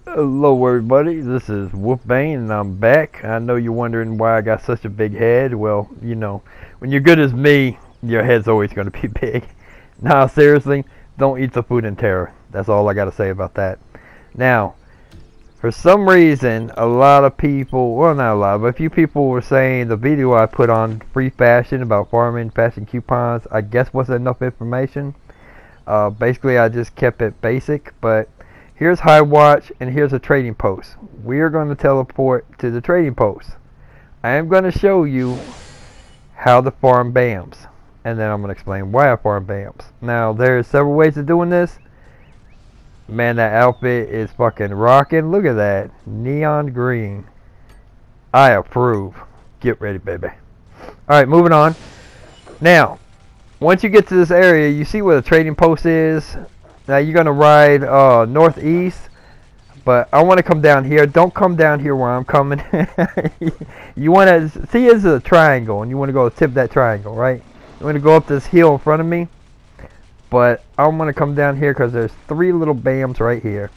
Hello everybody, this is Wolfbane and I'm back. I know you're wondering why I got such a big head. Well, you know, when you're good as me, your head's always going to be big. Nah, seriously, don't eat the food in Tera. That's all I got to say about that. Now, for some reason, a lot of people, well not a lot, but a few people were saying the video I put on free fashion about farming, fashion coupons, I guess wasn't enough information. Basically, I just kept it basic, but here's High Watch and here's a trading post. We are going to teleport to the trading post. I am going to show you how to farm BAMs, and then I'm going to explain why I farm BAMs. Now, there's several ways of doing this. Man, that outfit is fucking rocking. Look at that. Neon green. I approve. Get ready, baby. Alright, moving on. Now, once you get to this area, you see where the trading post is. Now you're going to ride northeast, but I want to come down here. Don't come down here where I'm coming. You want to see it's a triangle, and you want to go to the tip of that triangle, right? You want to go up this hill in front of me, but I want to come down here because there's 3 little BAMs right here,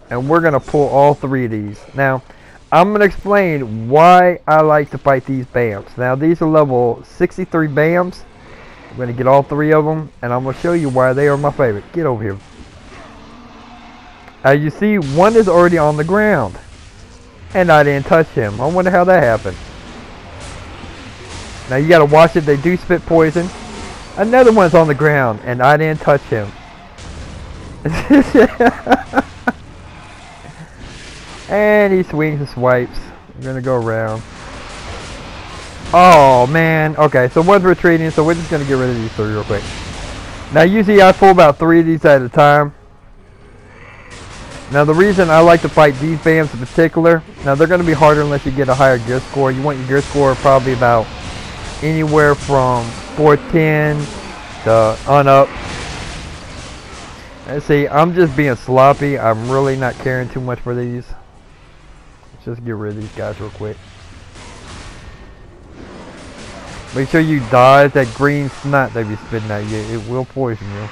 and we're going to pull all 3 of these. Now, I'm going to explain why I like to fight these BAMs. Now, these are level 63 BAMs. I'm going to get all 3 of them, and I'm going to show you why they are my favorite. Get over here. As you see, one is already on the ground, and I didn't touch him. I wonder how that happened. Now you gotta watch it, they do spit poison. Another one's on the ground, and I didn't touch him. And he swings and swipes. I'm gonna go around. Oh man, okay, so one's retreating, so we're just gonna get rid of these 3 real quick. Now usually I pull about 3 of these at a time. Now the reason I like to fight these BAMs in particular, now they're going to be harder unless you get a higher gear score. You want your gear score probably about anywhere from 410 to on up. Let's see, I'm just being sloppy. I'm really not caring too much for these. Let's just get rid of these guys real quick. Make sure you dodge that green snot they be spitting at you. It will poison you.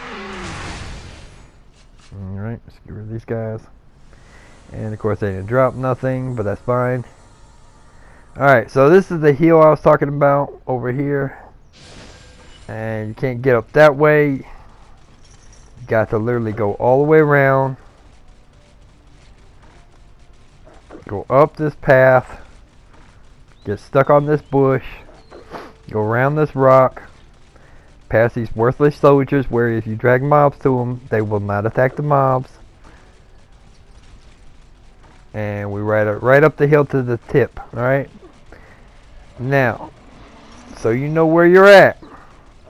Alright, let's get rid of these guys. And of course they didn't drop nothing, but that's fine. Alright, so this is the hill I was talking about over here. And you can't get up that way. You got to literally go all the way around. Go up this path. Get stuck on this bush. Go around this rock. Past these worthless soldiers where if you drag mobs to them, they will not attack the mobs. And we ride right up the hill to the tip, alright? Now, so you know where you're at.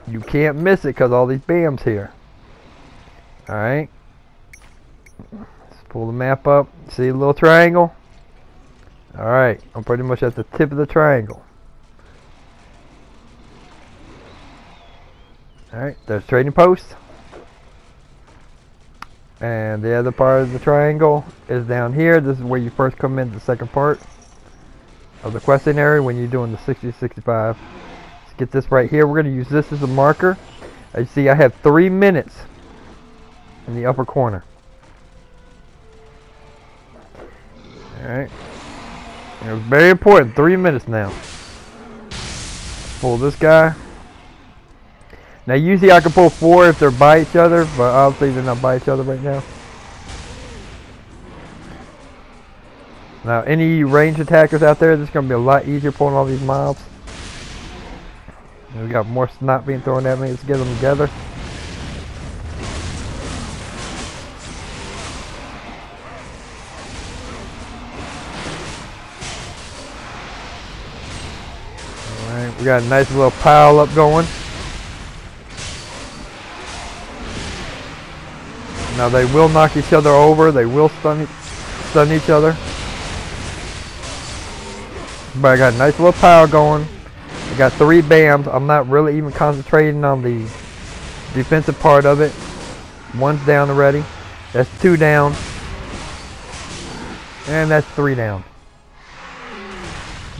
You can't miss it because all these BAMs here. Alright? Let's pull the map up. See a little triangle? Alright, I'm pretty much at the tip of the triangle. Alright, there's trading post. And the other part of the triangle is down here. This is where you first come into the second part of the questing area when you're doing the 60-65. Let's get this right here. We're going to use this as a marker. As you see, I have 3 minutes in the upper corner. Alright. It's very important. 3 minutes now. Pull this guy. Now usually I can pull 4 if they're by each other, but obviously they're not by each other right now. Now any range attackers out there, this is going to be a lot easier pulling all these mobs. And we got more snot being thrown at me. Let's get them together. Alright, we got a nice little pile up going. Now they will knock each other over. They will stun each other. But I got a nice little pile going. I got 3 BAMs. I'm not really even concentrating on the defensive part of it. 1's down already. That's 2 down. And that's 3 down.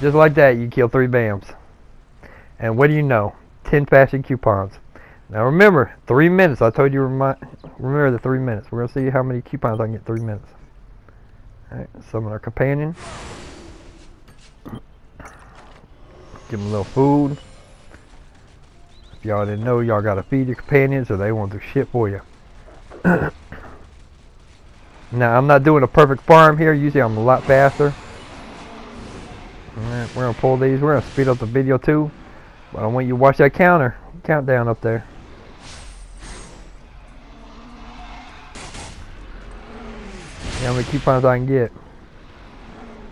Just like that, you kill 3 BAMs. And what do you know? 10 fashion coupons. Now remember, 3 minutes. I told you remember the 3 minutes. We're going to see how many coupons I can get in 3 minutes. Alright, summon our companion. Give him a little food. If y'all didn't know, y'all gotta feed your companions or they won't do shit for you. Now, I'm not doing a perfect farm here. Usually I'm a lot faster. Alright, we're gonna pull these. We're gonna speed up the video too. But I want you to watch that countdown up there. See how many coupons I can get.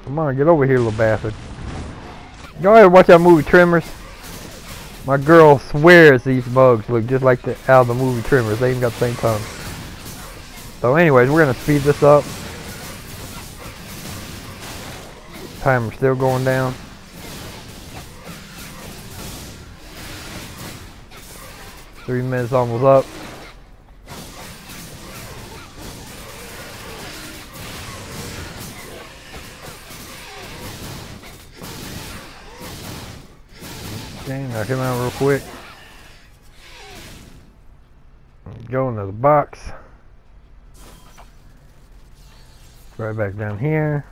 Come on, get over here, little bastard. Y'all ever watch that movie Tremors? My girl swears these bugs look just like out of the movie Tremors. They even got the same tongue. So anyways, we're going to speed this up. Timer's still going down. Three minutes almost up. Okay, now come out real quick. Go into the box. Right back down here.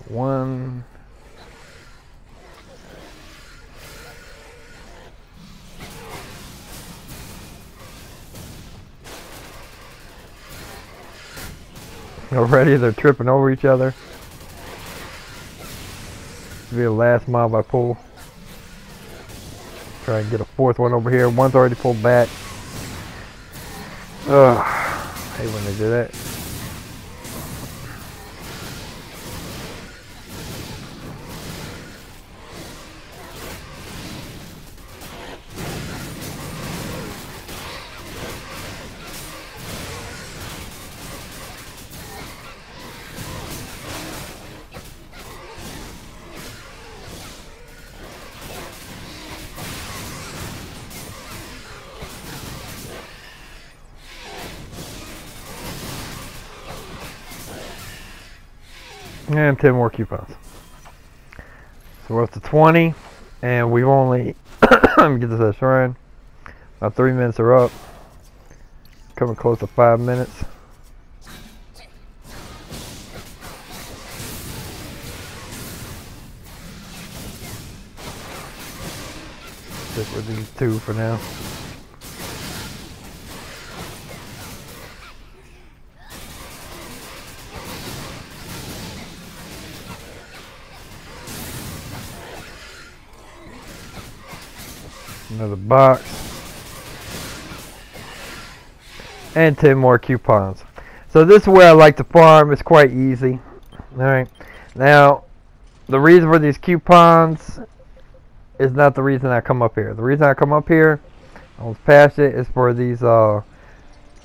One. Already they're tripping over each other. This will be the last mob I pull. Try and get a fourth one over here. One's already pulled back. Ugh, I hate when they do that. And 10 more coupons. So we're up to 20, and we've only, let me get this at shrine. About 3 minutes are up. Coming close to 5 minutes. Stick with these two for now. Another box. And 10 more coupons. So this is where I like to farm. It's quite easy. Alright. Now, the reason for these coupons is not the reason I come up here. The reason I come up here, I was past it, is for these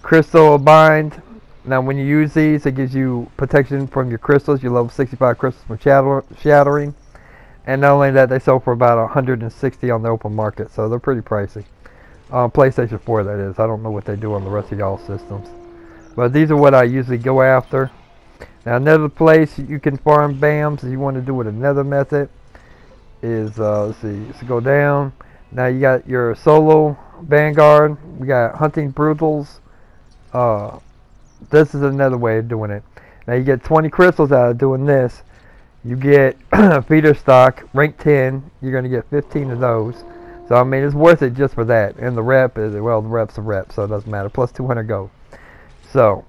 crystal bind. Now when you use these, it gives you protection from your crystals. You level 65 crystals from shattering. And not only that, they sell for about 160 on the open market, so they're pretty pricey. PlayStation 4, that is. I don't know what they do on the rest of y'all systems. But these are what I usually go after. Now, another place you can farm BAMs, if you want to do it another method, is, let's see, so go down. Now, you got your solo Vanguard. We got Hunting Brutals. This is another way of doing it. Now, you get 20 crystals out of doing this. You get feeder stock, rank 10, you're going to get 15 of those. So, I mean, it's worth it just for that. And the rep is, well, the rep's a rep, so it doesn't matter. Plus 200 gold. So,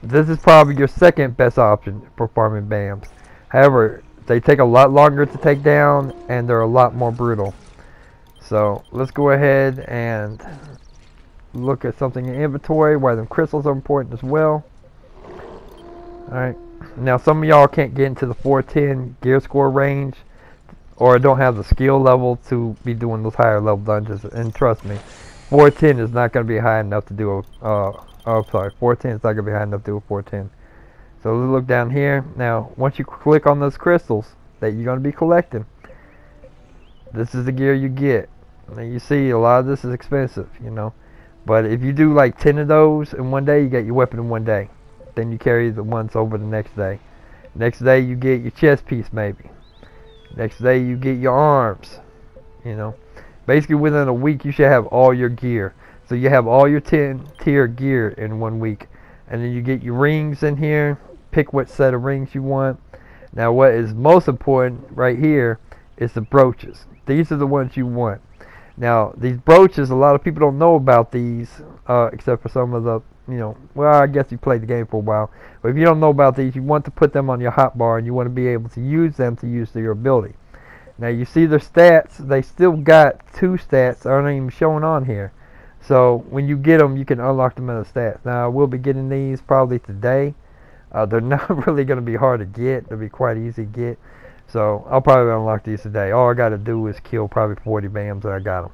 this is probably your second best option for farming BAMs. However, they take a lot longer to take down, and they're a lot more brutal. So, let's go ahead and look at something in inventory, why them crystals are important as well. Alright. Now, some of y'all can't get into the 410 gear score range, or don't have the skill level to be doing those higher level dungeons. And trust me, 410 is not going to be high enough to do a, 410 is not going to be high enough to do a 410. So let's look down here. Now, once you click on those crystals that you're going to be collecting, this is the gear you get. Now, you see, a lot of this is expensive, you know. But if you do like 10 of those in one day, you get your weapon in one day. Then you carry the ones over the next day. Next day you get your chest piece maybe. Next day you get your arms. You know, basically within a week you should have all your gear. So you have all your 10 tier gear in 1 week. And then you get your rings in here. Pick what set of rings you want. Now what is most important right here is the brooches. These are the ones you want. Now these brooches, a lot of people don't know about these, except for some of the, well, I guess you played the game for a while. But if you don't know about these, you want to put them on your hotbar and you want to be able to use them to use your ability. Now you see their stats, they still got 2 stats that aren't even showing on here. So when you get them, you can unlock them in the stats. Now I will be getting these probably today. They're not really going to be hard to get. They'll be quite easy to get. So I'll probably unlock these today. All I got to do is kill probably 40 BAMs and I got them.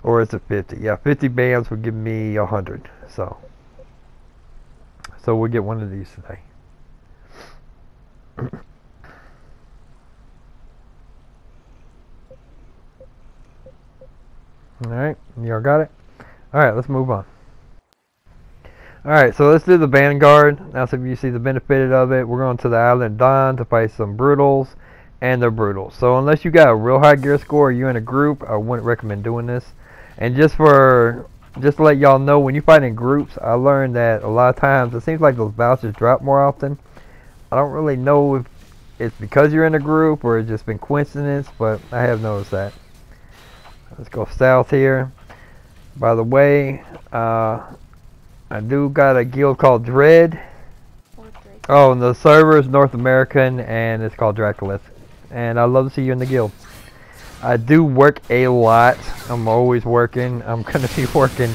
Or is it 50? Yeah, 50 BAMs would give me 100. So we'll get one of these today. Alright, y'all got it? Alright, let's move on. Alright, so let's do the Vanguard. Now, so if you see the benefit of it, we're going to the Island Dawn to fight some Brutals, and they're Brutals. So unless you got a real high gear score or you're in a group, I wouldn't recommend doing this. And just to let y'all know, when you fight in groups, I learned that a lot of times, it seems like those vouchers drop more often. I don't really know if it's because you're in a group or it's just been coincidence, but I have noticed that. Let's go south here. By the way, I do got a guild called Dread. Oh, and the server is North American and it's called Draculith. And I'd love to see you in the guild. I do work a lot. I'm always working. I'm going to be working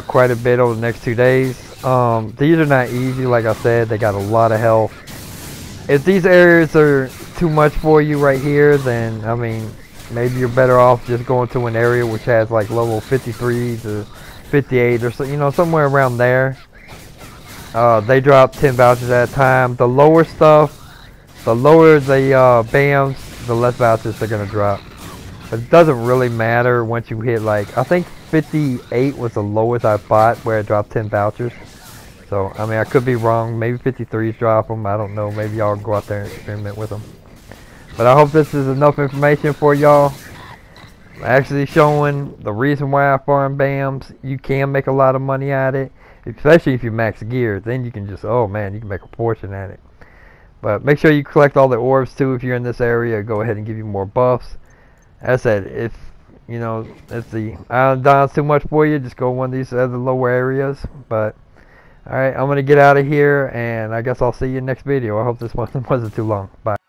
quite a bit over the next 2 days. These are not easy, like I said. They got a lot of health. If these areas are too much for you right here, then, I mean, maybe you're better off just going to an area which has like level 53 to 58 or so, somewhere around there. They drop 10 vouchers at a time. The lower stuff, the lower the BAMs, the less vouchers they're gonna drop. But it doesn't really matter once you hit like, I think 58 was the lowest I bought where it dropped 10 vouchers. So I mean, I could be wrong. Maybe 53s drop them. I don't know. Maybe y'all go out there and experiment with them. But I hope this is enough information for y'all. Actually showing the reason why I farm BAMs. You can make a lot of money at it, especially if you max gear. Then you can just, oh man, you can make a fortune at it. But make sure you collect all the orbs too if you're in this area. Go ahead and give you more buffs. As I said, if if the Island Dawn's too much for you, just go one of these other lower areas. But alright, I'm gonna get out of here and I guess I'll see you in the next video. I hope this one wasn't too long. Bye.